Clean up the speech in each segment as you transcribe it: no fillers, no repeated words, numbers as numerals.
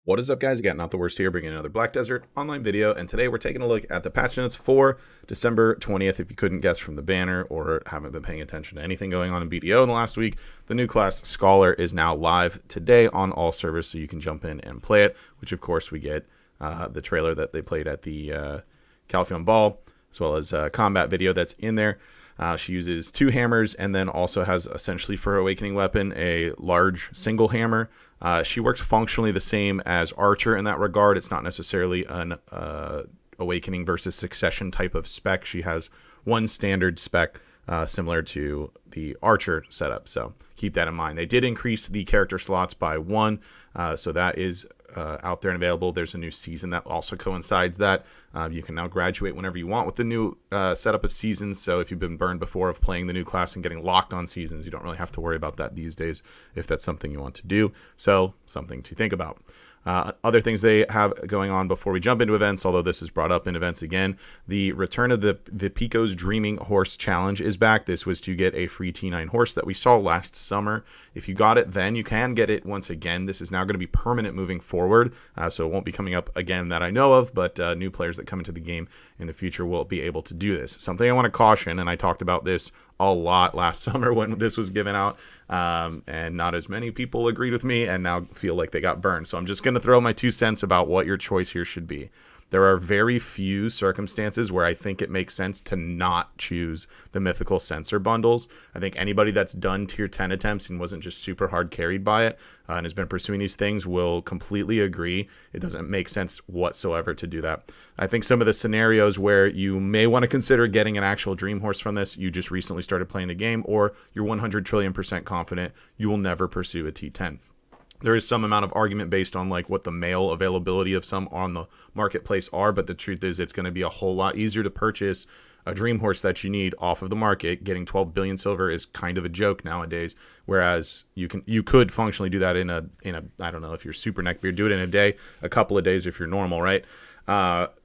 What is up, guys? Again, Not the Worst here, bringing another Black Desert online video, and today we're taking a look at the patch notes for December 20th. If you couldn't guess from the banner or haven't been paying attention to anything going on in BDO in the last week, the new class Scholar is now live today on all servers, so you can jump in and play it, which of course we get the trailer that they played at the Calpheon Ball, as well as a combat video that's in there. She uses 2 hammers and then also has essentially for her awakening weapon a large single hammer. She works functionally the same as Archer in that regard. It's not necessarily an awakening versus succession type of spec. She has one standard spec similar to the Archer setup, so keep that in mind. They did increase the character slots by 1, so that is out there and available. There's a new season that also coincides that. You can now graduate whenever you want with the new setup of seasons, so if you've been burned before of playing the new class and getting locked on seasons, you don't really have to worry about that these days if that's something you want to do. So something to think about. Other things they have going on before we jump into events, although this is brought up in events again, the return of the Pico's Dreaming Horse Challenge is back. This was to get a free T9 horse that we saw last summer. If you got it then, you can get it once again. This is now going to be permanent moving forward, so it won't be coming up again that I know of, but new players that come into the game in the future will be able to do this. Something I want to caution, and I talked about this a lot last summer when this was given out, and not as many people agreed with me and now feel like they got burned. So I'm just going to throw my 2 cents about what your choice here should be. There are very few circumstances where I think it makes sense to not choose the mythical sensor bundles. I think anybody that's done tier 10 attempts and wasn't just super hard carried by it and has been pursuing these things will completely agree it doesn't make sense whatsoever to do that. I think some of the scenarios where you may want to consider getting an actual dream horse from this, you just recently started playing the game, or you're 100 trillion% confident you will never pursue a T10. There is some amount of argument based on like what the male availability of some on the marketplace are, but the truth is it's going to be a whole lot easier to purchase a dream horse that you need off of the market. Getting 12 billion silver is kind of a joke nowadays, whereas you could functionally do that in a I don't know, if you're super neckbeard, do it in a day, a couple of days if you're normal, right?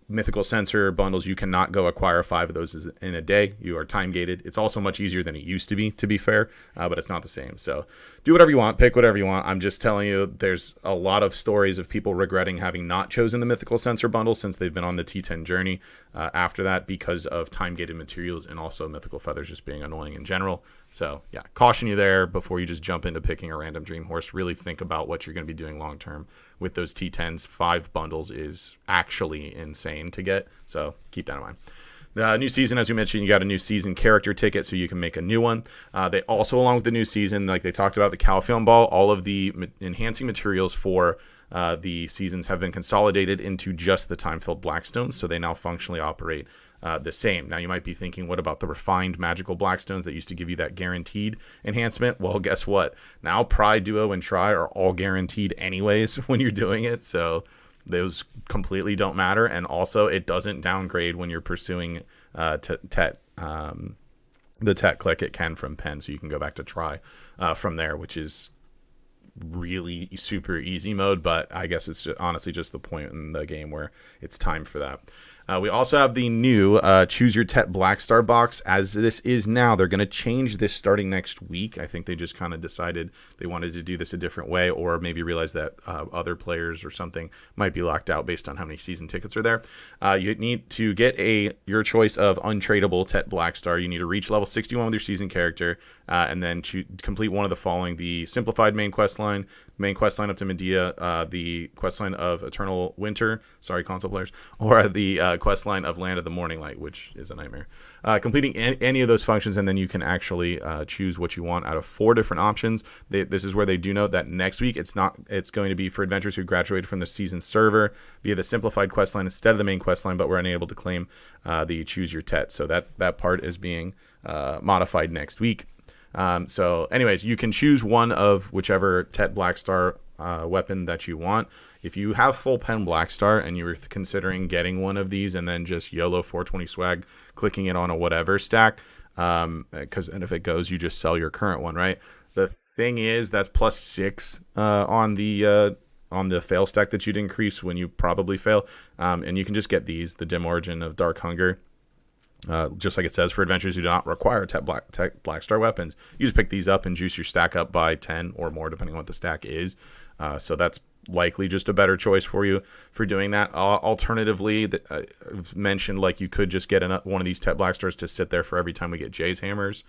Mythical sensor bundles, you cannot go acquire 5 of those in a day. You are time gated. It's also much easier than it used to be fair, but it's not the same. So do whatever you want, pick whatever you want. I'm just telling you, there's a lot of stories of people regretting having not chosen the mythical sensor bundle since they've been on the T10 journey after that, because of time gated materials and also mythical feathers just being annoying in general. So yeah, caution you there before you just jump into picking a random dream horse. Really think about what you're going to be doing long term with those T10s. 5 bundles is actually insane to get, so keep that in mind. The new season, as we mentioned, you got a new season character ticket, so you can make a new one. They also, along with the new season, like they talked about the Calpheon Ball, all of the enhancing materials for the seasons have been consolidated into just the time-filled Blackstones, so they now functionally operate the same. Now you might be thinking, what about the refined magical Blackstones that used to give you that guaranteed enhancement? Well, guess what? Now Pride, Duo, and Try are all guaranteed anyways when you're doing it, so those completely don't matter. And also, it doesn't downgrade when you're pursuing the Tet click. It can from Pen, so you can go back to Try from there, which is really super easy mode, but I guess it's honestly just the point in the game where it's time for that. We also have the new Choose Your Tet Blackstar box. As this is now, they're going to change this starting next week. I think they just kind of decided they wanted to do this a different way, or maybe realize that other players or something might be locked out based on how many season tickets are there. You need to get your choice of untradeable Tet Blackstar. You need to reach level 61 with your season character, and then complete one of the following: the simplified main quest line up to Medea, the quest line of Eternal Winter, sorry console players, or the quest line of Land of the Morning Light, which is a nightmare. Completing any of those functions, and then you can actually choose what you want out of 4 different options. This is where they do note that next week it's going to be for adventurers who graduated from the season server via the simplified quest line instead of the main quest line, but we're unable to claim the Choose Your Tet. So that part is being modified next week. So anyways, you can choose one of whichever Tet Blackstar weapon that you want. If you have full Pen Blackstar and you were considering getting one of these and then just YOLO 420 swag, clicking it on a whatever stack, because and if it goes, you just sell your current one, right? The thing is, that's +6 on the fail stack that you'd increase when you probably fail, and you can just get these, the Dim Origin of Dark Hunger. Just like it says, for adventures who do not require Tet Blackstar weapons, you just pick these up and juice your stack up by 10 or more, depending on what the stack is. So that's likely just a better choice for you for doing that. Alternatively, I've mentioned like you could just get one of these Tet Blackstars to sit there for every time we get Jay's Hammers,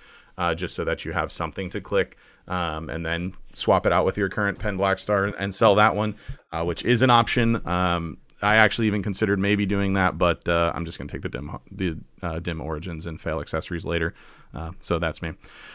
just so that you have something to click, and then swap it out with your current Pen Blackstar and sell that one, which is an option. I actually even considered maybe doing that, but I'm just going to take the dim origins and fail accessories later. So that's me.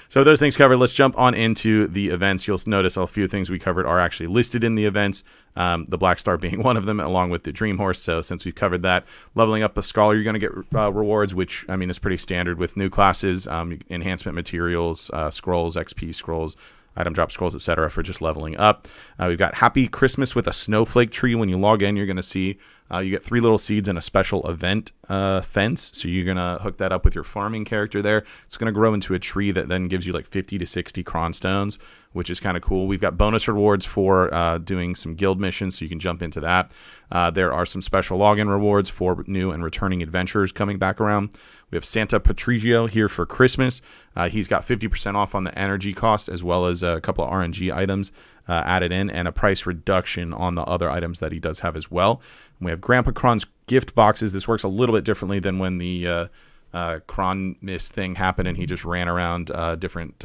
So those things covered, let's jump on into the events. You'll notice a few things we covered are actually listed in the events, the Black Star being one of them, along with the Dream Horse. So since we've covered that, leveling up a Scholar, you're going to get rewards, which, I mean, is pretty standard with new classes, enhancement materials, scrolls, XP scrolls, item drop scrolls, etc. for just leveling up. We've got Happy Christmas with a Snowflake Tree. When you log in, you're going to see you get 3 little seeds and a special event fence. So you're going to hook that up with your farming character there. It's going to grow into a tree that then gives you like 50 to 60 cron stones, which is kind of cool. We've got bonus rewards for doing some guild missions, so you can jump into that. There are some special login rewards for new and returning adventurers coming back around. We have Santa Patrigio here for Christmas. He's got 50% off on the energy cost, as well as a couple of RNG items added in, and a price reduction on the other items that he does have as well. And we have Grandpa Kron's gift boxes. This works a little bit differently than when the Kron Miss thing happened and he just ran around different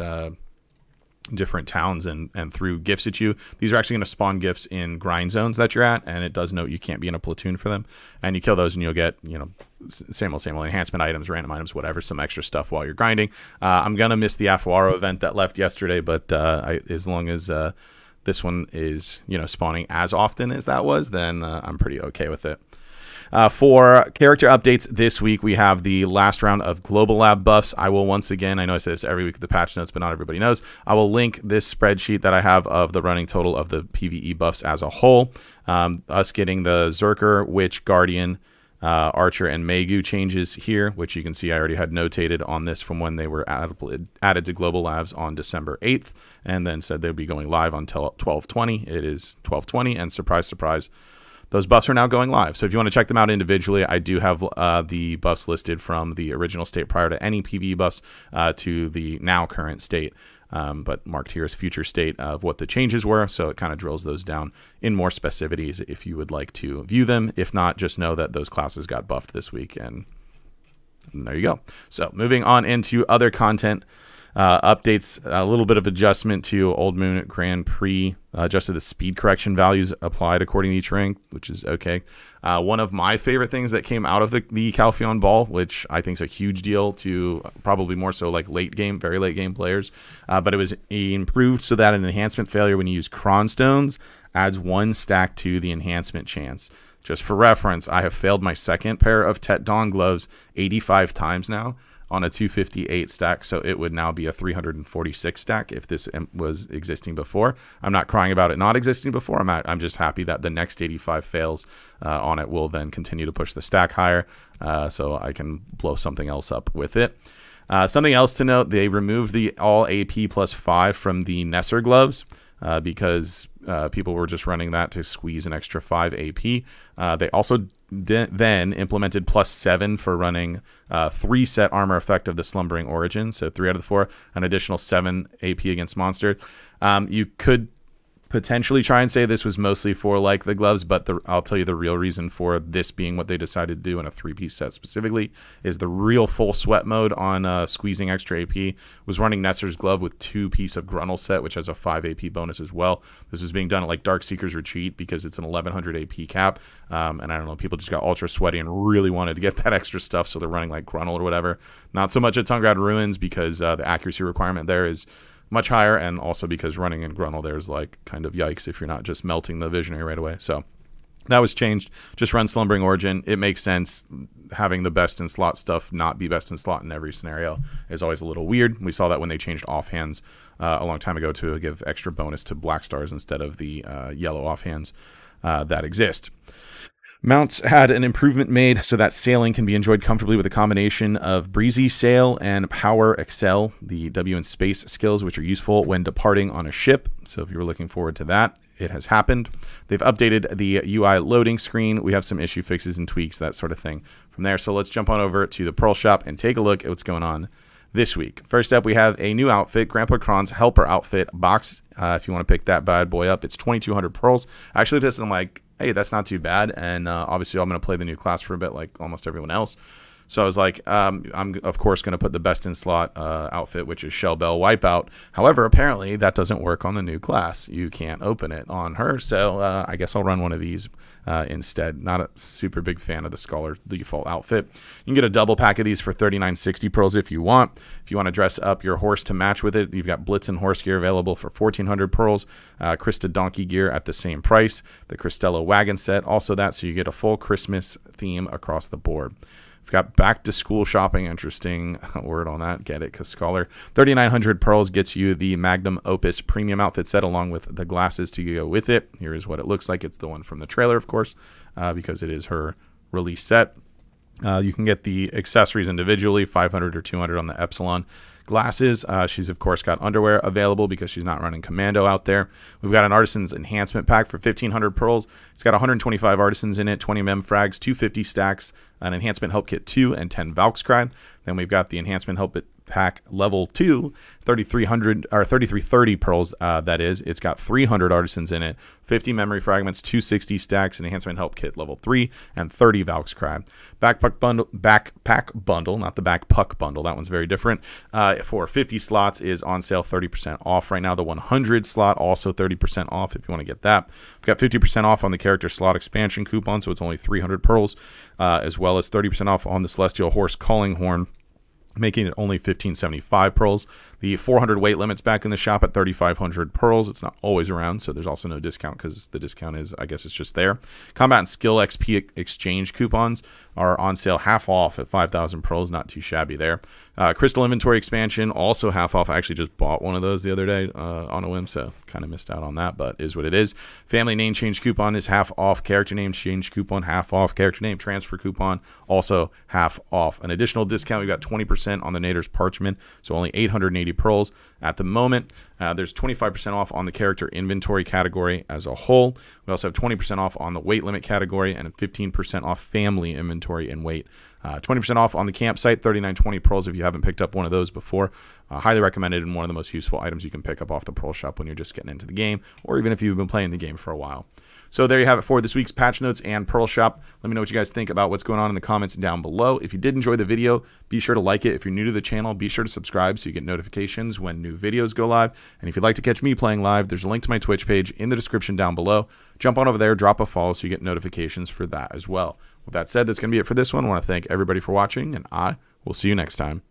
towns and threw gifts at you. These are actually going to spawn gifts in grind zones that you're at, and it does note you can't be in a platoon for them. And you kill those and you'll get, you know, same old enhancement items, random items, whatever, some extra stuff while you're grinding. I'm going to miss the Afuaro event that left yesterday, but as long as this one is, you know, spawning as often as that was, then I'm pretty okay with it. For character updates this week, we have the last round of Global Lab buffs. I will once again, I know I say this every week at the patch notes, but not everybody knows, I will link this spreadsheet that I have of the running total of the PvE buffs as a whole. Us getting the Zerker, Witch, Guardian, Archer, and Megu changes here, which you can see I already had notated on this from when they were added to Global Labs on December 8th, and then said they'd be going live until 12/20. It is 12/20, and surprise, surprise, those buffs are now going live. So if you want to check them out individually, I do have the buffs listed from the original state prior to any PvE buffs to the now current state, but marked here as future state of what the changes were. So it kind of drills those down in more specificities if you would like to view them. If not, just know that those classes got buffed this week, and there you go. So moving on into other content. Updates, a little bit of adjustment to Old Moon Grand Prix, adjusted the speed correction values applied according to each rank, which is okay. One of my favorite things that came out of the Calpheon Ball, which I think is a huge deal to probably more so like late game, very late game players, but it was improved so that an enhancement failure when you use Cron Stones adds 1 stack to the enhancement chance. Just for reference, I have failed my second pair of Tet Dawn gloves 85 times now on a 258 stack, so it would now be a 346 stack if this was existing before. I'm not crying about it not existing before. I'm just happy that the next 85 fails on it will then continue to push the stack higher, so I can blow something else up with it. Something else to note, they removed the all AP plus 5 from the Nesser gloves because people were just running that to squeeze an extra 5 AP. They also then implemented plus 7 for running 3 set armor effect of the Slumbering Origin. So 3 out of the 4, an additional 7 AP against monster. You could potentially try and say this was mostly for like the gloves, but I'll tell you the real reason for this being what they decided to do in a 3-piece set specifically is the real full sweat mode on squeezing extra AP was running Nesser's glove with 2-piece of Gruntle set, which has a 5 AP bonus as well. This was being done at like Darkseeker's Retreat because it's an 1100 AP cap, and I don't know, people just got ultra sweaty and really wanted to get that extra stuff, so they're running like Gruntle or whatever. Not so much at Tungrad Ruins because the accuracy requirement there is much higher, and also because running in Gruntle there's like kind of yikes if you're not just melting the Visionary right away. So that was changed. Just run Slumbering Origin. It makes sense. Having the best in slot stuff not be best in slot in every scenario is always a little weird. We saw that when they changed offhands a long time ago to give extra bonus to Black Stars instead of the yellow offhands that exist. Mounts had an improvement made so that sailing can be enjoyed comfortably with a combination of Breezy Sail and Power Excel, the W and space skills, which are useful when departing on a ship. So if you were looking forward to that, it has happened. They've updated the UI loading screen. We have some issue fixes and tweaks, that sort of thing from there. So let's jump on over to the Pearl Shop and take a look at what's going on this week. First up, we have a new outfit, Grandpa Kron's Helper Outfit box. If you want to pick that bad boy up, it's 2,200 pearls. I actually just I'm like, hey, that's not too bad. And obviously, I'm going to play the new class for a bit, like almost everyone else. So I was like, I'm of course going to put the best in slot outfit, which is Shell Bell Wipeout. However, apparently that doesn't work on the new class. You can't open it on her. So I guess I'll run one of these instead. Not a super big fan of the Scholar default outfit. You can get a double pack of these for 39.60 pearls if you want. If you want to dress up your horse to match with it, you've got Blitzen horse gear available for 1,400 pearls. Krista donkey gear at the same price. The Cristela wagon set, also that, so you get a full Christmas theme across the board. We've got back to school shopping. Interesting word on that. Get it, because Scholar. 3,900 pearls gets you the Magnum Opus premium outfit set along with the glasses to go with it. Here is what it looks like. It's the one from the trailer, of course, because it is her release set. You can get the accessories individually, 500 or 200 on the Epsilon glasses. She's, of course, got underwear available because she's not running Commando out there. We've got an Artisan's Enhancement Pack for 1,500 pearls. It's got 125 Artisans in it, 20 Mem Frags, 250 stacks, an Enhancement Help Kit 2, and 10 Valkscry. Then we've got the Enhancement Help Pack Level 2, 3,300 or 3,330 pearls. That is, it's got 300 Artisans in it, 50 Memory Fragments, 260 stacks, an Enhancement Help Kit Level 3, and 30 Valkscry. Backpack bundle, not the Backpuck bundle. That one's very different. For 50 slots is on sale, 30% off right now. The 100 slot also 30% off if you want to get that. We've got 50% off on the character slot expansion coupon, so it's only 300 pearls, as well as 30% off on the Celestial Horse Calling Horn, making it only 1,575 pearls. The 400 weight limit's back in the shop at 3,500 pearls. It's not always around, so there's also no discount because the discount is, I guess it's just there. Combat and Skill XP exchange coupons are on sale half off at 5,000 pearls. Not too shabby there. Crystal Inventory expansion, also half off. I actually just bought one of those the other day on a whim, so kind of missed out on that, but is what it is. Family name change coupon is half off. Character name change coupon, half off. Character name transfer coupon, also half off. An additional discount, we've got 20% on the Nader's Parchment, so only 880 pearls at the moment. There's 25% off on the character inventory category as a whole. We also have 20% off on the weight limit category and 15% off family inventory and weight. 20% off on the campsite, 39.20 pearls if you haven't picked up one of those before. Highly recommended and one of the most useful items you can pick up off the Pearl Shop when you're just getting into the game, or even if you've been playing the game for a while. So there you have it for this week's patch notes and Pearl Shop. Let me know what you guys think about what's going on in the comments down below. If you did enjoy the video, be sure to like it. If you're new to the channel, be sure to subscribe so you get notifications when new videos go live. And if you'd like to catch me playing live, there's a link to my Twitch page in the description down below. Jump on over there, drop a follow so you get notifications for that as well. With that said, that's going to be it for this one. I want to thank everybody for watching, and I will see you next time.